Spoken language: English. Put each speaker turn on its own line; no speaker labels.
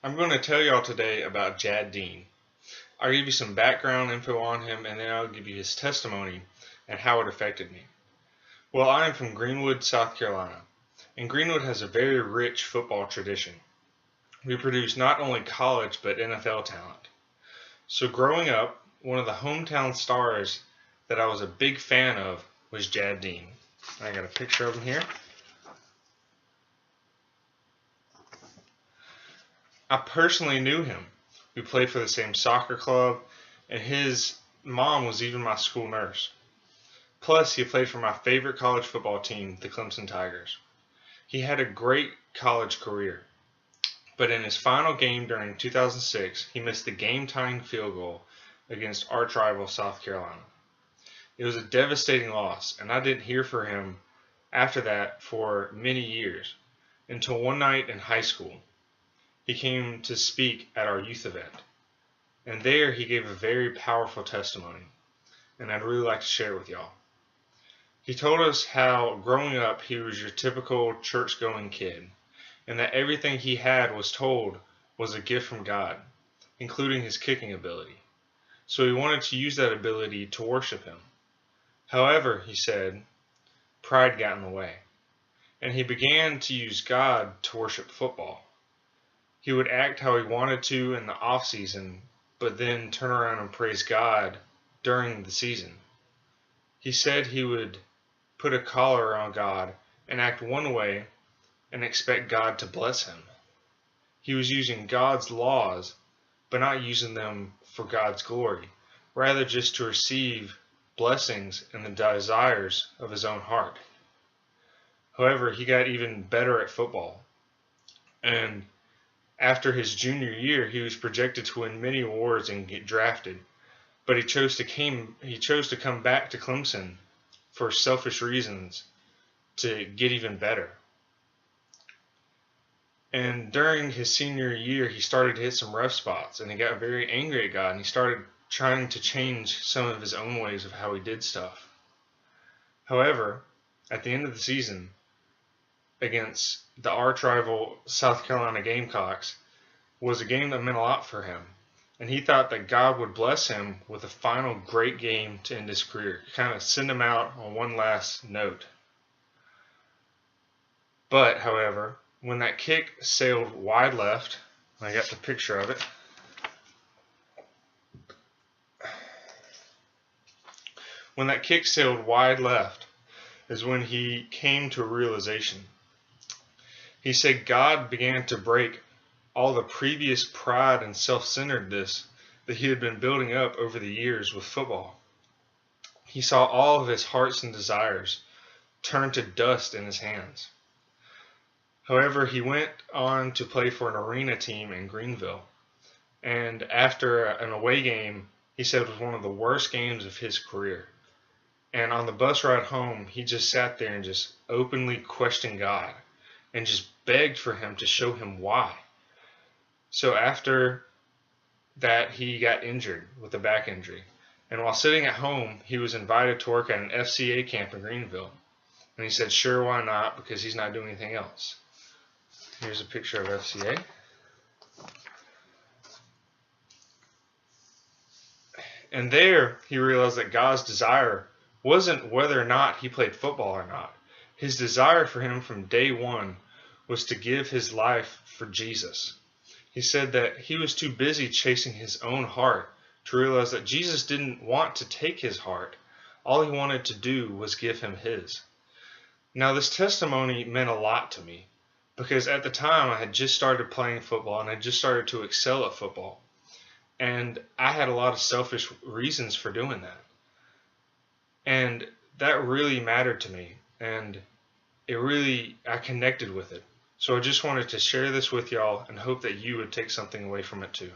I'm going to tell y'all today about Jad Dean. I'll give you some background info on him, and then I'll give you his testimony and how it affected me. Well, I am from Greenwood, South Carolina, and Greenwood has a very rich football tradition. We produce not only college but NFL talent. So growing up, one of the hometown stars that I was a big fan of was Jad Dean. I got a picture of him here. I personally knew him. We played for the same soccer club, and his mom was even my school nurse. Plus, he played for my favorite college football team, the Clemson Tigers. He had a great college career, but in his final game during 2006, he missed the game-tying field goal against arch rival South Carolina. It was a devastating loss, and I didn't hear from him after that for many years, until one night in high school. He came to speak at our youth event, and there he gave a very powerful testimony, and I'd really like to share it with y'all. He told us how growing up he was your typical church-going kid, and that everything he had was told was a gift from God, including his kicking ability. So he wanted to use that ability to worship him. However, he said, pride got in the way, and he began to use God to worship football. He would act how he wanted to in the off-season, but then turn around and praise God during the season. He said he would put a collar around God and act one way and expect God to bless him. He was using God's laws, but not using them for God's glory, rather just to receive blessings and the desires of his own heart. However, he got even better at football, and after his junior year, he was projected to win many awards and get drafted, but he chose to come back to Clemson for selfish reasons to get even better. And during his senior year, he started to hit some rough spots, and he got very angry at God, and he started trying to change some of his own ways of how he did stuff. However, at the end of the season, against the arch rival South Carolina Gamecocks, was a game that meant a lot for him, and he thought that God would bless him with a final great game to end his career, kind of send him out on one last note. But, however, when that kick sailed wide left, I got the picture of it, when that kick sailed wide left is when he came to a realization. He said God began to break all the previous pride and self-centeredness that he had been building up over the years with football. He saw all of his hearts and desires turn to dust in his hands. However, he went on to play for an arena team in Greenville, and after an away game, he said it was one of the worst games of his career. And on the bus ride home, he just sat there and just openly questioned God and just begged for him to show him why. So after that, he got injured with a back injury. And while sitting at home, he was invited to work at an FCA camp in Greenville. And he said, sure, why not? Because he's not doing anything else. Here's a picture of FCA. And there, he realized that God's desire wasn't whether or not he played football or not. His desire for him from day one was to give his life for Jesus. He said that he was too busy chasing his own heart to realize that Jesus didn't want to take his heart. All he wanted to do was give him his. Now, this testimony meant a lot to me because at the time I had just started playing football and I just started to excel at football. And I had a lot of selfish reasons for doing that. And that really mattered to me, and I connected with it. So I just wanted to share this with y'all and hope that you would take something away from it too.